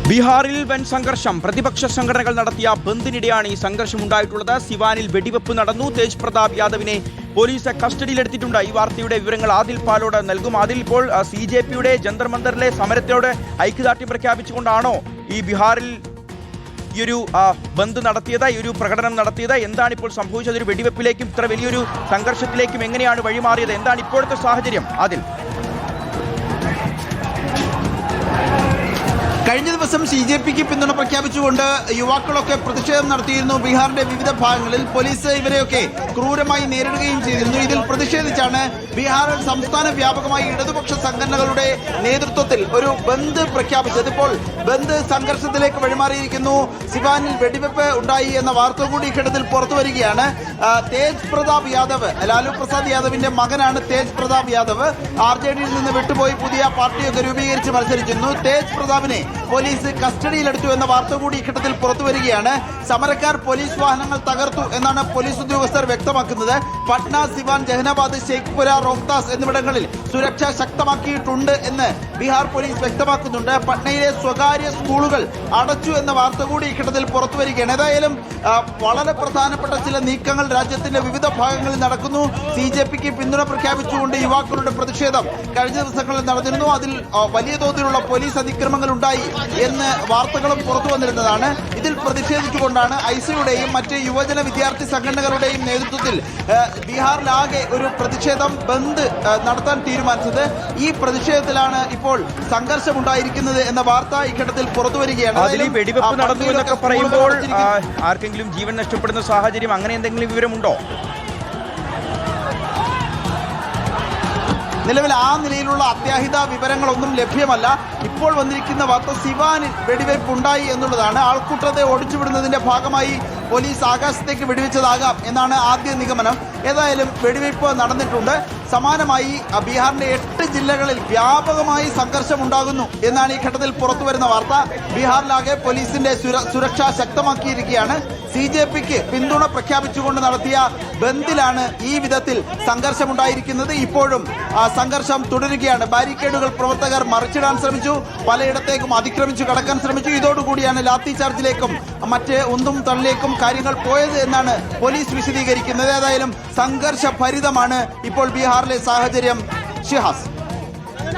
ബീഹാറിൽ വൻ സംഘർഷം. പ്രതിപക്ഷ സംഘടനകൾ നടത്തിയ ബന്ദിനിടെയാണ് ഈ സംഘർഷം ഉണ്ടായിട്ടുള്ളത്. സിവാനിൽ വെടിവെപ്പ് നടന്നു. തേജ് പ്രതാപ് യാദവിനെ പോലീസ് കസ്റ്റഡിയിലെടുത്തിട്ടുണ്ട്. ഈ വാർത്തയുടെ വിവരങ്ങൾ ആദിൽ പാലോട് നൽകും. ആദിൽ, ഇപ്പോൾ CJPയുടെ ജന്തർ മന്ദറിലെ സമരത്തോട് ഐക്യദാർഢ്യം പ്രഖ്യാപിച്ചുകൊണ്ടാണോ ഈ ബീഹാറിൽ ഈ ഒരു ബന്ദ് നടത്തിയത്, ഈ ഒരു പ്രകടനം നടത്തിയത്? എന്താണ് ഇപ്പോൾ സംഭവിച്ചത്? ഒരു വെടിവെപ്പിലേക്കും ഇത്ര വലിയൊരു സംഘർഷത്തിലേക്കും എങ്ങനെയാണ് വഴിമാറിയത്? എന്താണ് ഇപ്പോഴത്തെ സാഹചര്യം? ആദിൽ, കഴിഞ്ഞ ദിവസം CJPക്ക് പിന്തുണ പ്രഖ്യാപിച്ചുകൊണ്ട് യുവാക്കളൊക്കെ പ്രതിഷേധം നടത്തിയിരുന്നു. ബീഹാറിന്റെ വിവിധ ഭാഗങ്ങളിൽ പോലീസ് ഇവരെയൊക്കെ ക്രൂരമായി നേരിടുകയും ചെയ്തിരുന്നു. ഇതിൽ പ്രതിഷേധിച്ചാണ് ബീഹാറിൽ സംസ്ഥാന വ്യാപകമായി ഇടതുപക്ഷ സംഘടനകളുടെ നേതൃത്വത്തിൽ ഒരു ബന്ദ് പ്രഖ്യാപിച്ചത്. ഇപ്പോൾ ബന്ദ് സംഘർഷത്തിലേക്ക് വഴിമാറിയിരിക്കുന്നു. സിവാനിൽ വെടിവെപ്പ് ഉണ്ടായി എന്ന വാർത്ത കൂടി ഇഘട്ടത്തിൽ പുറത്തു വരികയാണ്. തേജ് പ്രതാപ് യാദവ്, ലാലു പ്രസാദ് യാദവിന്റെ മകനാണ് തേജ് പ്രതാപ് യാദവ്. RJDയിൽ നിന്ന് വിട്ടുപോയി പുതിയ പാർട്ടിയൊക്കെ രൂപീകരിച്ച് മത്സരിക്കുന്നു. തേജ് പ്രതാപിനെ പോലീസ് കസ്റ്റഡിയിലെടുത്തു എന്ന വാർത്ത കൂടി ഇഘട്ടത്തിൽ പുറത്തു വരികയാണ്. സമരക്കാർ പോലീസ് വാഹനങ്ങൾ തകർത്തു എന്നാണ് പോലീസ് ഉദ്യോഗസ്ഥർ വ്യക്തമാക്കുന്നത്. പട്ന, സിവാൻ, ജഹനാബാദ്, ഷെയ്ഖ്പുര, റോഹ്താസ് എന്നിവിടങ്ങളിൽ സുരക്ഷ ശക്തമാക്കിയിട്ടുണ്ട് എന്ന് ബീഹാർ പോലീസ് വ്യക്തമാക്കുന്നുണ്ട്. പട്നയിലെ സ്വകാര്യ സ്കൂളുകൾ അടച്ചു എന്ന വാർത്ത കൂടി ഇഘട്ടത്തിൽ പുറത്തു വരികയാണ്. ഏതായാലും വളരെ പ്രധാനപ്പെട്ട ചില നീക്കങ്ങൾ രാജ്യത്തിന്റെ വിവിധ ഭാഗങ്ങളിൽ നടക്കുന്നു. CJPക്ക് പിന്തുണ പ്രഖ്യാപിച്ചുകൊണ്ട് യുവാക്കളുടെ പ്രതിഷേധം കഴിഞ്ഞ ദിവസങ്ങളിൽ നടന്നിരുന്നു. അതിൽ വലിയ തോതിലുള്ള പോലീസ് അതിക്രമങ്ങൾ ഉണ്ടായി എന്ന് വാർത്തകളും പുറത്തു വന്നിരുന്നതാണ്. ഇതിൽ പ്രതിഷേധിച്ചുകൊണ്ടാണ് ഐസിയുടെയും മറ്റ് യുവജന വിദ്യാർത്ഥി സംഘടനകളുടെയും നേതൃത്വത്തിൽ ബീഹാറിലാകെ ഒരു പ്രതിഷേധം ബന്ദ് നടത്താൻ തീരുമാനിച്ചത്. ഈ പ്രതിഷേധത്തിലാണ് ഇപ്പോൾ സംഘർഷമുണ്ടായിരിക്കുന്നത് എന്ന വാർത്ത ഇഘട്ടത്തിൽ പുറത്തു വരികയാണ്. വെടിവെപ്പ് നടന്നു എന്നൊക്കെ പറയുമ്പോൾ ആർക്കെങ്കിലും ജീവൻ നഷ്ടപ്പെടുന്ന സാഹചര്യം, അങ്ങനെ എന്തെങ്കിലും വിവരമുണ്ടോ? നിലവിൽ ആ നിലയിലുള്ള അത്യാഹിത വിവരങ്ങളൊന്നും ലഭ്യമല്ല. ഇപ്പോൾ വന്നിരിക്കുന്ന വാർത്ത സിവാനിൽ വെടിവയ്പ് ഉണ്ടായി എന്നുള്ളതാണ്. ആൾക്കൂട്ടത്തെ ഓടിച്ചുവിടുന്നതിന്റെ ഭാഗമായി പോലീസ് ആകാശത്തേക്ക് വെടിവെച്ചതാകാം എന്നാണ് ആദ്യ നിഗമനം. ഏതായാലും വെടിവയ്പ് നടന്നിട്ടുണ്ട്. സമാനമായി ബീഹാറിന്റെ 8 ജില്ലകളിൽ വ്യാപകമായി സംഘർഷം ഉണ്ടാകുന്നു എന്നാണ് ഈ ഘട്ടത്തിൽ പുറത്തുവരുന്ന വാർത്ത. ബീഹാറിലാകെ പോലീസിന്റെ സുരക്ഷ ശക്തമാക്കിയിരിക്കുകയാണ്. CJPക്ക് പിന്തുണ പ്രഖ്യാപിച്ചുകൊണ്ട് നടത്തിയ ബന്ദിലാണ് ഈ വിധത്തിൽ സംഘർഷമുണ്ടായിരിക്കുന്നത്. ഇപ്പോഴും സംഘർഷം തുടരുകയാണ്. ബാരിക്കേഡുകൾ പ്രവർത്തകർ മറിച്ചിടാൻ ശ്രമിച്ചു, പലയിടത്തേക്കും അതിക്രമിച്ചു കടക്കാൻ ശ്രമിച്ചു. ഇതോടുകൂടിയാണ് ലാത്തി ചാർജിലേക്കും മറ്റ് ഉന്തും തള്ളിലേക്കും കാര്യങ്ങൾ പോയത് എന്നാണ് പോലീസ് വിശദീകരിക്കുന്നത്. ഏതായാലും സംഘർഷഭരിതമാണ് ഇപ്പോൾ ബീഹാറിലെ സാഹചര്യം. ഷിഹാസ്,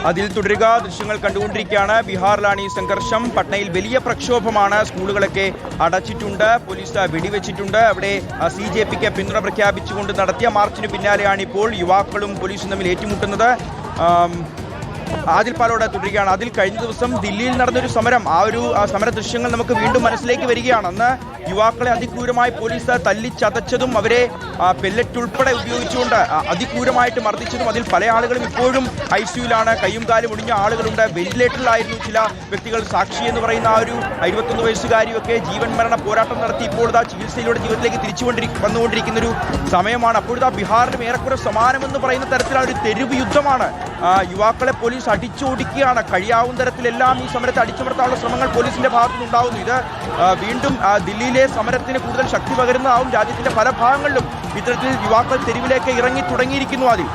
അതിൽ തുടരുക. ദൃശ്യങ്ങൾ കണ്ടുകൊണ്ടിരിക്കുകയാണ്. ബീഹാറിലാണ് ഈ സംഘർഷം. പട്നയിൽ വലിയ പ്രക്ഷോഭമാണ്. സ്കൂളുകളൊക്കെ അടച്ചിട്ടുണ്ട്. പോലീസ് വെടിവെച്ചിട്ടുണ്ട്. അവിടെ CJPക്ക് പിന്തുണ പ്രഖ്യാപിച്ചുകൊണ്ട് നടത്തിയ മാർച്ചിന് പിന്നാലെയാണ് ഇപ്പോൾ യുവാക്കളും പോലീസും തമ്മിൽ ഏറ്റുമുട്ടുന്നത്. ആദിൽ പാലോട് തുടരുകയാണ്. അതിൽ കഴിഞ്ഞ ദിവസം ദില്ലിയിൽ നടന്നൊരു സമരം, ആ സമര ദൃശ്യങ്ങൾ നമുക്ക് വീണ്ടും മനസ്സിലേക്ക് വരികയാണ്. അന്ന് യുവാക്കളെ അതിക്രൂരമായി പോലീസ് തല്ലിച്ചതച്ചതും അവരെ പെല്ലറ്റ് ഉൾപ്പെടെ ഉപയോഗിച്ചുകൊണ്ട് അതിക്രൂരമായിട്ട് മർദ്ദിച്ചതും, അതിൽ പല ആളുകളും ഇപ്പോഴും ICUവിലാണ്. കയ്യും കാലും ഒടിഞ്ഞ ആളുകളുണ്ട്. വെന്റിലേറ്ററിലായിരുന്നു ചില വ്യക്തികൾ. സാക്ഷി എന്ന് പറയുന്ന ആ ഒരു 51 വയസ്സുകാരിയൊക്കെ ജീവൻ മരണ പോരാട്ടം നടത്തി ഇപ്പോഴത്തെ ചികിത്സയിലൂടെ ജീവിതത്തിലേക്ക് തിരിച്ചു വന്നുകൊണ്ടിരിക്കുന്ന ഒരു സമയമാണ്. അപ്പോഴത്തെ ബീഹാറിലും ഏറെക്കുറെ സമാനമെന്ന് പറയുന്ന തരത്തിലുള്ള ഒരു തെരുവ് യുദ്ധമാണ്. യുവാക്കളെ പോലീസ് അടിച്ചോടിക്കുകയാണ്. കഴിയാവുന്ന തരത്തിലെല്ലാം ഈ സമരത്തെ അടിച്ചമർത്താനുള്ള ശ്രമങ്ങൾ പോലീസിന്റെ ഭാഗത്തുനിന്നുണ്ടാവുന്നു. ഇത് വീണ്ടും ദില്ലിയിലെ സമരത്തിന് കൂടുതൽ ശക്തി പകരുന്നതാവും. രാജ്യത്തിന്റെ പല ഭാഗങ്ങളിലും ഇത്തരത്തിൽ യുവാക്കൾ തെരുവിലേക്ക് ഇറങ്ങി തുടങ്ങിയിരിക്കുന്നു. അതിൽ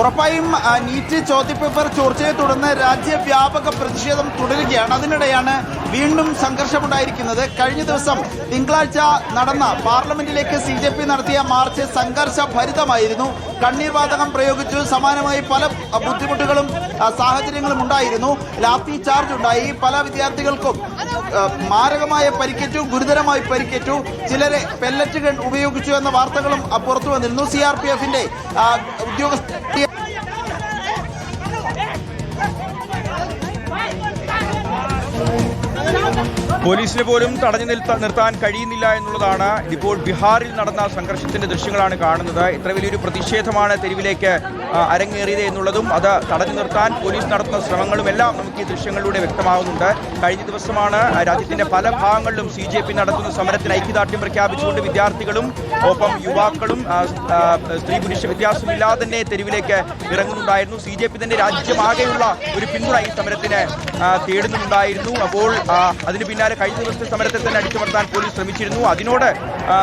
ഉറപ്പായും നീറ്റ് ചോദ്യപേപ്പർ ചോർച്ചയെ തുടർന്ന് രാജ്യവ്യാപക പ്രതിഷേധം തുടരുകയാണ്. അതിനിടെയാണ് വീണ്ടും സംഘർഷമുണ്ടായിരിക്കുന്നത്. കഴിഞ്ഞ ദിവസം തിങ്കളാഴ്ച നടന്ന പാർലമെന്റിലേക്ക് CJP നടത്തിയ മാർച്ച് സംഘർഷഭരിതമായിരുന്നു. കണ്ണീർ വാതകം പ്രയോഗിച്ചു. സമാനമായി പല ബുദ്ധിമുട്ടുകളും സാഹചര്യങ്ങളും ഉണ്ടായിരുന്നു. ലാത്തി ചാർജ് ഉണ്ടായി. പല വിദ്യാർത്ഥികൾക്കും മാരകമായ പരിക്കേറ്റു, ഗുരുതരമായി പരിക്കേറ്റു. ചിലരെ പെല്ലറ്റ് ഗൺ ഉപയോഗിച്ചു എന്ന വാർത്തകളും പുറത്തു വന്നിരുന്നു. CRPFന്റെ ഉദ്യോഗസ്ഥ പോലീസിന് പോലും തടഞ്ഞു നിർത്താൻ കഴിയുന്നില്ല എന്നുള്ളതാണ്. ഇപ്പോൾ ബീഹാറിൽ നടന്ന സംഘർഷത്തിന്റെ ദൃശ്യങ്ങളാണ് കാണുന്നത്. ഇത്ര വലിയൊരു പ്രതിഷേധമാണ് തെരുവിലേക്ക് അരങ്ങേറിയത് എന്നുള്ളതും അത് തടഞ്ഞു നിർത്താൻ പോലീസ് നടത്തുന്ന ശ്രമങ്ങളും എല്ലാം നമുക്ക് ഈ ദൃശ്യങ്ങളിലൂടെ വ്യക്തമാകുന്നുണ്ട്. കഴിഞ്ഞ ദിവസമാണ് രാജ്യത്തിന്റെ പല ഭാഗങ്ങളിലും CJP നടത്തുന്ന സമരത്തിന് ഐക്യദാർഢ്യം പ്രഖ്യാപിച്ചുകൊണ്ട് വിദ്യാർത്ഥികളും ഒപ്പം യുവാക്കളും സ്ത്രീ പുരുഷ വ്യത്യാസമില്ലാതെ തന്നെ തെരുവിലേക്ക് ഇറങ്ങുന്നുണ്ടായിരുന്നു. CJP തന്നെ രാജ്യമാകെയുള്ള ഒരു പിന്തുണ ഈ സമരത്തിന് തേടുന്നുണ്ടായിരുന്നു. അപ്പോൾ അതിന് പിന്നാലെ യുവാക്കന്മാരെ കഴിഞ്ഞ ദിവസത്തെ സമരത്തെ തന്നെ അടിച്ചമർത്താൻ പോലീസ് ശ്രമിച്ചിരുന്നു. അതിനോട്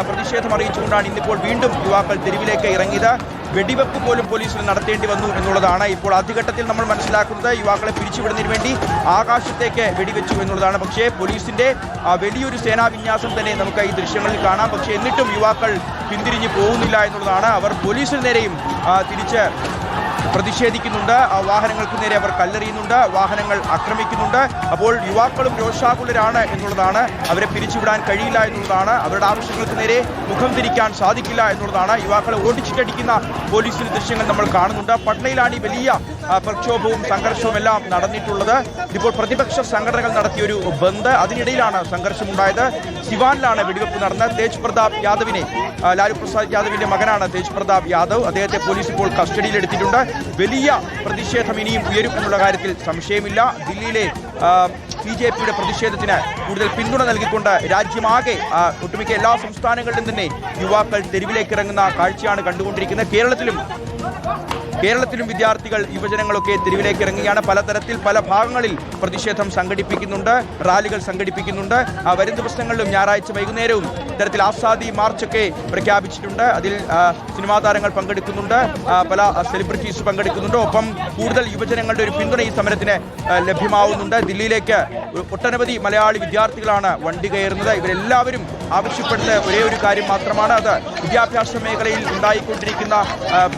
പ്രതിഷേധം അറിയിച്ചുകൊണ്ടാണ് ഇന്നിപ്പോൾ വീണ്ടും യുവാക്കൾ തെരുവിലേക്ക് ഇറങ്ങിയത്. വെടിവെപ്പ് പോലും പോലീസിന് നടത്തേണ്ടി വന്നു എന്നുള്ളതാണ് ഇപ്പോൾ ആദ്യഘട്ടത്തിൽ നമ്മൾ മനസ്സിലാക്കുന്നത്. യുവാക്കളെ പിരിച്ചുവിടുന്നതിന് വേണ്ടി ആകാശത്തേക്ക് വെടിവെച്ചു എന്നുള്ളതാണ്. പക്ഷേ പോലീസിന്റെ വലിയൊരു സേനാ വിന്യാസം തന്നെ നമുക്ക് ഈ ദൃശ്യങ്ങളിൽ കാണാം. പക്ഷേ എന്നിട്ടും യുവാക്കൾ പിന്തിരിഞ്ഞു പോകുന്നില്ല എന്നുള്ളതാണ്. അവർ പോലീസിന് നേരെയും തിരിച്ച് പ്രതിഷേധിക്കുന്നുണ്ട്. വാഹനങ്ങൾക്ക് നേരെ അവർ കല്ലെറിയുന്നുണ്ട്, വാഹനങ്ങൾ ആക്രമിക്കുന്നുണ്ട്. അപ്പോൾ യുവാക്കളും രോഷാകുലരാണ് എന്നുള്ളതാണ്. അവരെ പിരിച്ചുവിടാൻ കഴിയില്ല എന്നുള്ളതാണ്. അവരുടെ ആവശ്യങ്ങൾക്ക് നേരെ മുഖം തിരിക്കാൻ സാധിക്കില്ല എന്നുള്ളതാണ്. യുവാക്കളെ ഓടിച്ചിട്ടടിക്കുന്ന പോലീസിന്റെ ദൃശ്യങ്ങൾ നമ്മൾ കാണുന്നുണ്ട്. പട്നയിലാണ് ഈ വലിയ പ്രക്ഷോഭവും സംഘർഷവും എല്ലാം നടന്നിട്ടുള്ളത്. ഇപ്പോൾ പ്രതിപക്ഷ സംഘടനകൾ നടത്തിയൊരു ബന്ദ്, അതിനിടയിലാണ് സംഘർഷമുണ്ടായത്. സിവാനിലാണ് വെടിവെപ്പ് നടന്നത്. തേജ് പ്രതാപ് യാദവിനെ, ലാലു പ്രസാദ് യാദവിന്റെ മകനാണ് തേജ് പ്രതാപ് യാദവ്. അദ്ദേഹത്തെ പോലീസ് ഇപ്പോൾ കസ്റ്റഡിയിലെടുത്തിട്ടുണ്ട്. വലിയ പ്രതിഷേധം ഇനിയും ഉയരും എന്നുള്ള കാര്യത്തിൽ സംശയമില്ല. ദില്ലിയിലെ BJPയുടെ പ്രതിഷേധത്തിന് കൂടുതൽ പിന്തുണ നൽകിക്കൊണ്ട് രാജ്യമാകെ ഒട്ടുമിക്ക എല്ലാ സംസ്ഥാനങ്ങളിലും തന്നെ യുവാക്കൾ തെരുവിലേക്ക് ഇറങ്ങുന്ന കാഴ്ചയാണ് കണ്ടുകൊണ്ടിരിക്കുന്നത്. കേരളത്തിലും വിദ്യാർത്ഥികൾ, യുവജനങ്ങളൊക്കെ തെരുവിലേക്ക് ഇറങ്ങുകയാണ്. പലതരത്തിൽ പല ഭാഗങ്ങളിൽ പ്രതിഷേധം സംഘടിപ്പിക്കുന്നുണ്ട്, റാലികൾ സംഘടിപ്പിക്കുന്നുണ്ട്. വരും ദിവസങ്ങളിലും ഞായറാഴ്ച വൈകുന്നേരവും ഇത്തരത്തിൽ ആസാദി മാർച്ചൊക്കെ പ്രഖ്യാപിച്ചിട്ടുണ്ട്. അതിൽ സിനിമാ താരങ്ങൾ പങ്കെടുക്കുന്നുണ്ട്, പല സെലിബ്രിറ്റീസ് പങ്കെടുക്കുന്നുണ്ട്. ഒപ്പം കൂടുതൽ യുവജനങ്ങളുടെ ഒരു പിന്തുണ ഈ സമരത്തിന് ലഭ്യമാവുന്നുണ്ട്. ദില്ലിയിലേക്ക് ഒട്ടനവധി മലയാളി വിദ്യാർത്ഥികളാണ് വണ്ടി കയറുന്നത്. ഇവരെല്ലാവരും ആവശ്യപ്പെടുന്ന ഒരേ ഒരു കാര്യം മാത്രമാണ്, അത് വിദ്യാഭ്യാസ മേഖലയിൽ ഉണ്ടായിക്കൊണ്ടിരിക്കുന്ന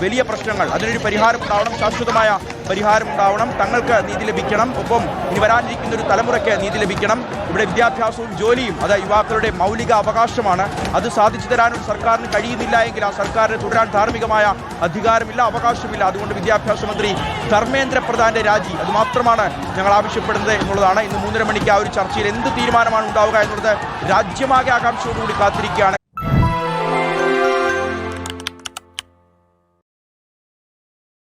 വലിയ പ്രശ്നങ്ങൾ, അതിനൊരു പരിഹാരം ഉണ്ടാവണം, ശാശ്വതമായ പരിഹാരം ഉണ്ടാവണം. തങ്ങൾക്ക് നീതി ലഭിക്കണം. ഒപ്പം ഇനി വരാനിരിക്കുന്ന ഒരു തലമുറയ്ക്ക് നീതി ലഭിക്കണം. ഇവിടെ വിദ്യാഭ്യാസവും ജോലിയും അത് യുവാക്കളുടെ മൗലിക അവകാശമാണ്. അത് സാധിച്ചു തരാനും സർക്കാരിന് കഴിയുന്നില്ല എങ്കിൽ ആ സർക്കാരിന് തുടരാൻ ധാർമ്മികമായ അധികാരമില്ല, അവകാശമില്ല. അതുകൊണ്ട് വിദ്യാഭ്യാസ മന്ത്രി ധർമ്മേന്ദ്ര പ്രധാന്റെ രാജി, അത് മാത്രമാണ് ഞങ്ങൾ ആവശ്യപ്പെടുന്നത് എന്നുള്ളതാണ്. ഇന്ന് 3:30 മണിക്ക് ആ ഒരു ചർച്ചയിൽ എന്ത് തീരുമാനമാണ് ഉണ്ടാവുക എന്നുള്ളത് രാജ്യമാകെ ആകാംക്ഷയോടുകൂടി കാത്തിരിക്കുകയാണ്.